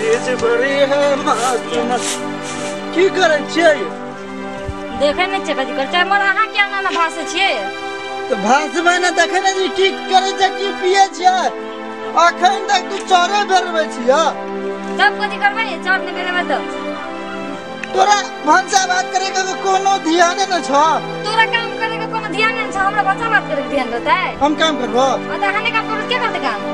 चीज बड़ी है मस्त मस्त की करे छियै देखे नहीं छै कथि करते हमर अहाँ के ना भाषे छियै तो भाषबे न देखे न जी की करे छै की पिए छियै अखन तक तू चोरे बेरबै छियै तब कथि करबै चोर ने बेरबै त तोरा भाषा बात करे के कोनो ध्यान न छ तोरा काम करे के कोनो ध्यान न छ हमरा भाषा बात करे के ध्यान रहतै हम काम करबो त अहाँ ने काम करू के करते काम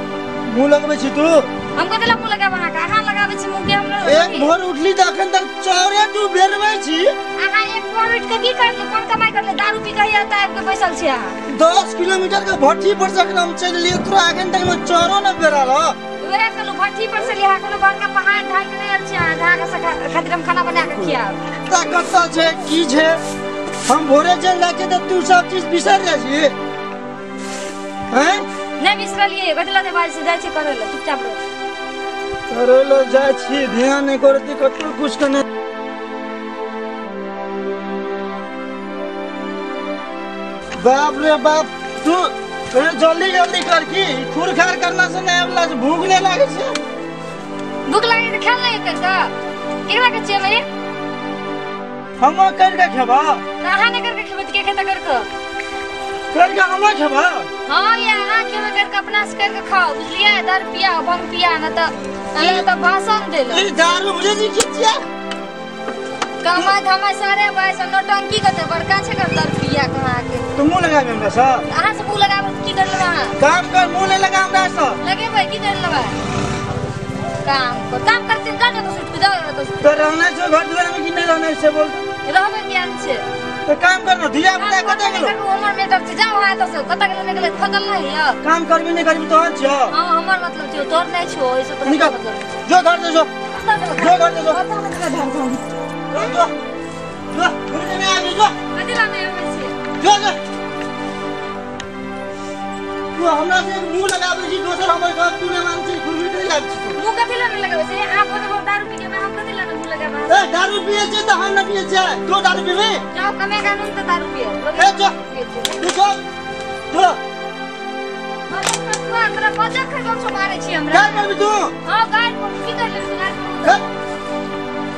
मुंह लगबै छी तू हम कथि ला मुंह लगाब अहाँ लगाबै छी मुंह के हमरा एक भोर उठली त अखन तक चोरे तू बेरबै छी अहाँ एक भोर उठ के की करले कोन कमाई करले दारू पी के आता आब के बैसल छी अहाँ 10 किलोमीटर के भट्टी पर से हम चल लिए तोरा अखन तक में चोरो न बेराल वे कलु भट्टी पर से लिया कलु बड़का पहाड़ ढाई के नहीं अछि ढा के खातिर हम खाना बना के खियाब ता कत्ता छै की छै हम भोरे चल जाय छै त तू सब चीज बिसर जाइ छी हैं नहीं बिसरलिए बदला दे बाज से जाय छी करे ले चुपचाप रहो करे ले जाय छी ध्यान नहीं करती कतौ कुछ कने बाप रे बाप तू जल्दी जल्दी कर की खुरखार करना से नहीं वाला भूख नहीं लागे छै भूख लागे त खेल नहीं करता केरा के छियै मैं हम कर के खेबा कहां ने करके खेबत के खाता कर हम खेबा हां ये अहाँ खेबे करके अपना से करके खाओ बुझलिए दारू पिया भंग पिया न त भाषण देलो ई दारू मुझे जी खिचिया कमा धमा सारे भाई से नौटंकी करते बड़का छे कर दारू पिया कहां के तू मुंह लगाबे हमरा से अहाँ से मुंह लगाबे की कर लेबा काम कर मुंह नहीं लगा हमरा से लगे भाई की कर लेबा काम करते का ने तो सुट जाओ तो रहना छै घर दुआर में कि नहीं रहना से बोल रहबे ज्ञान छे तो काम करना धिया पुता कत गेलो उमर में तब जाओ आ तो कत गेलो निकले थकल नहीं है काम करबी नहीं करबी तो छ हां हमर मतलब छै तोर नहीं छो ऐसे तो निकल जो घर से जो घर से जो घर में आ जो कदिला में आवे छे जो तू हमरा से मुंह लगाबे छी दोसर हमर घर तू ने मान छी खुरमी के लाग छी मुंह कदिला में लगाबे छे आप को दारू पी के हम कदिला में मुंह लगाबे ए दारू पिए छी त हम न पिए छी तो दारू पीबे जाओ कमे कानून तो दारू पिए ए जो तू जो हमरा मजा कर गम से मारे छी हमरा गाय पर तू हां गाय पर की कर ले गाय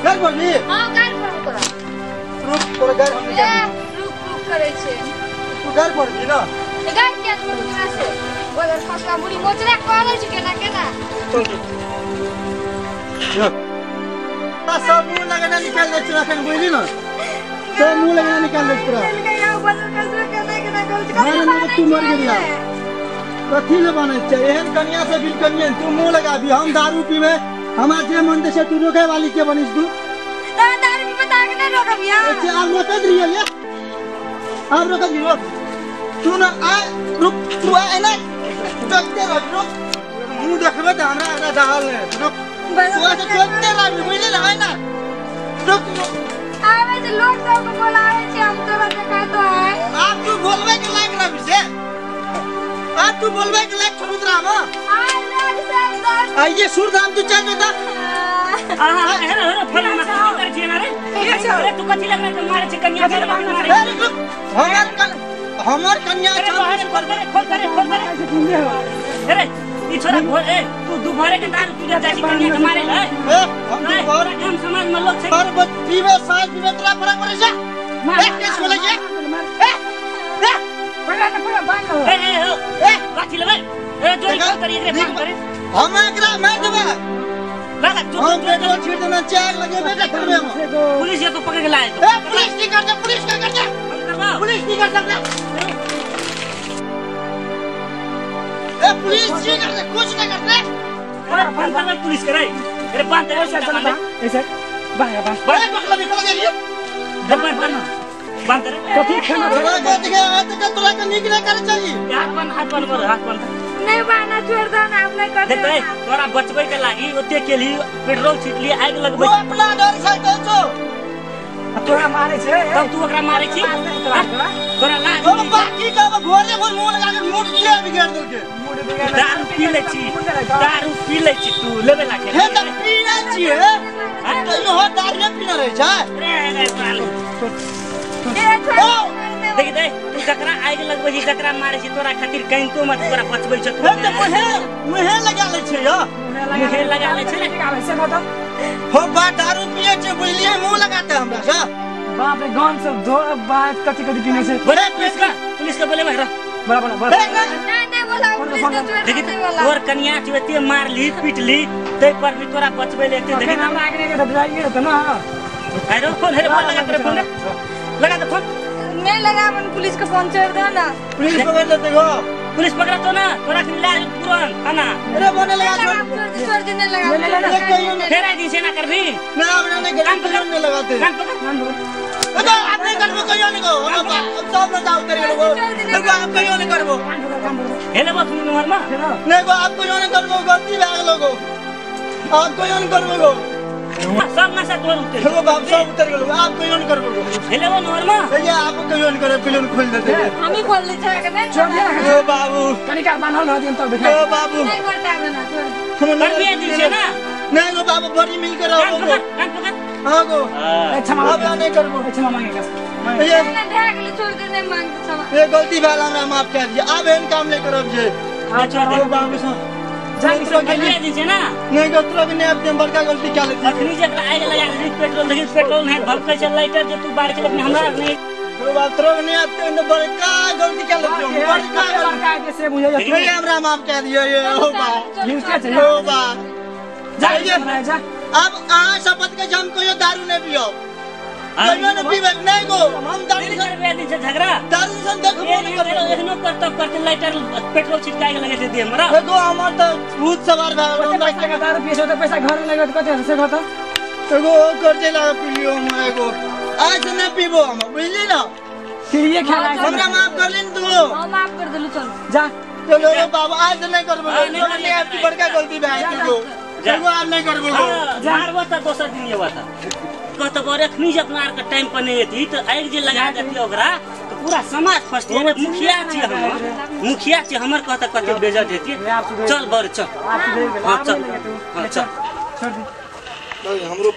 गाय पर भी हां गाय पर तोरा रुक तोरा गाय हम निकाल रुक करे छे तू गाय पर भी ना ए गाय क्या तोरा से ओए फसला मुड़ी मोचरा करे छी केना केना चल सब मुंह लगाना निकाल दे तोरा कन बोली ना सब मुंह लगाना निकाल दे तोरा तू मर गेलिया कथी ले बने छै एहन कन्या से बिल कन्या तू मुंह लगाबी हम दारू पीबे हमरा जे मन दे से तू रोके वाली के बनिस तू दारू पीबे त आगे नहीं रोकबिया अच्छा अब रोक दियो ले अब रोक दियो तू ना आ रुक तू आ ना चलते रह रुक मुंह देखबे त हमरा ना डाल ने रुक तू आ चलते रह बुझले ना है ना रुक आवे जे लोग सब को बोलावे छी हम तोरा देखा तो है आप तू बोलबे के लायक रह से आप तू बोलबे के लायक छोड़ रहा हां लोग सब दर आइए सुरधाम तू चल बता आहा हेरो फलाना कर छी ना रे अरे तू कथि लग में मारे छी कन्या के मारे हमर कन्या खोल करे अरे ई छोरा ए तू दुबारे के दारू पी जा छी कन्या के मारे ले हम दुबार हम समाज में लोग छै पर पीवे साथ पीवे तोरा बड़ा करे जा एक केस बोले जे पड़ा न पूरा बांध लो ए काठी ले ए जोरी खोल कर एकरे बांध करे हम एकरा मार देबे लगा तू हम पेट्रोल छीट देना चाक लगे बेटा करबे हम पुलिस ये तो पकड़ के लाए ए पुलिस की कर दे पुलिस का कर दे हम करवा पुलिस की कर सकता ए पुलिस जी कर दे कुछ नहीं कर दे अरे बांध कर पुलिस करे अरे बांध दे ऐसा ऐसा बाहर बाहर पकड़ निकल गई बांध करे तो ठीक है ना थोड़ा को दिखे हाथ का तोरा के निक नहीं करे चाहिए हाथ बन मोर हाथ बन नहीं बाना छोड़ दो ना आप नहीं कर देख तोरा बचबै के लागि ओते के लिए पेट्रोल छीटली आग लगबै वो अपना डर से कहछो तोरा मारे छे तब तू ओकरा मारे छी तोरा लाज तो बाकी का घोरे पर मुंह लगा के मुंह किया बिगाड़ देलके दारू पी ले छी तू लेबे लागे हे त पीना छिए तो यो दारू पीना रहे छै रे सालू देख दे तू जकरा आग लगबै छी जकरा मारै छी तोरा खातिर कहीं तो मत तोरा बचबै छ हे त मुहे लगा ले छै यो मुहे लगा ले छै आवे से बता हो बा दारू पिए छै बुझलिए मुंह लगाते हमरा से बाप रे गन सब दो बात कथि पीने से बड़े पुलिस का बोले बड़ा बड़ा नहीं बोला पुलिस का छोड़ देखि नहीं बोला तोर कन्या चुते मारली पीटली तै पर भी तोरा बचबै ले एते देखि हम आगे के ड्राइवर त ना अरे फोन लगा तेरे फोन लगा दे फोन नहीं लगा अपन पुलिस को फोन छोड़ दो ना पुलिस पकड़ लेते हो पुलिस पकड़ा तो ना तोरा के ला तुरंत थाना अरे बोने लगा छोड़ देने लगा फिर आई दिन से ना कर दी ना हमरा नहीं करने लगाते कान पकड़ अबे आप नहीं करबो कहियो नहीं को अब सब ना जाओ तेरे लोगो देखो आप कहियो नहीं करबो हेले बस नंबर में नहीं को आप कहियो नहीं करबो गलती भाग लोगो आप कहियो नहीं करबो सब नशा तोड़ उठे देखो बाप सब उतर गेलो आप कहियो नहीं करबो हेले वो नंबर में ये आप कहियो नहीं करे फिल्म खोल देते हम ही खोल ले जाएगा नहीं छोड़ दे ओ बाबू कनिका बांधल न दिन तक ओ देखा बाबू नहीं करता ना छोड़ हम कर दिया दिन से ना नहीं को बाबू बड़ी मिल कर कान रहो पकड़ हां को क्षमा अब नहीं करबो क्षमा मांगेगा ये नहीं छोड़ देने मांग क्षमा ये गलती भेल हमरा माफ कर दिया अब एहन काम नहीं करब जे छोड़ ओ बाबू सा जानी दूसरा के दिया दिन से ना नहीं को दूसरा के नहीं अब बड़का गलती क्या लेती अखनी जे आग लगा दी पेट्रोल नहीं भलकै से लाइटर जे तू बार के अपने हमरा नहीं ओ बाप तोरा नहीं आते तो बड़का गलती क्या लेती बड़का लड़का के से मुझे नहीं हमरा माफ कर दिया ये ओ बाप न्यूज़ के ओ बाप जा जा अब आ शपथ के जम को ये दारू नहीं पियो कहियो नहीं पीबे नहीं को हम दारू नहीं से कर दिया दिन से झगड़ा दारू से देखबो नहीं करबो एहनो करते लाइटर पेट्रोल छिटका के लगे दे हमरा देखो हमर तो भूत सवार भए गेल पैसा का दारू पिए तो पैसा घर में लगे तो कते से खाता एगो कर्जे ला पिलियो हम एगो आज से नहीं पीबो हम बुझली ना फिर ये खेला हमरा माफ कर लेन तू हम माफ कर देलु चल जा चलो रे बाबा आज से नहीं करबो नहीं आपकी बड़का गलती भए गेल तू एगो आज नहीं करबो मारबो त दोसर दिन ये बात कहत बोरे अखनी जे अपना के टाइम पर नहीं थी तो आग जे लगा देती ओकरा तो पूरा समाज फंसती मुखिया छी हम मुखिया छी हमर कहत कते बेइज्जत हेती चल बर चल आप दे हां चल हां चल छोड़ दी हमरो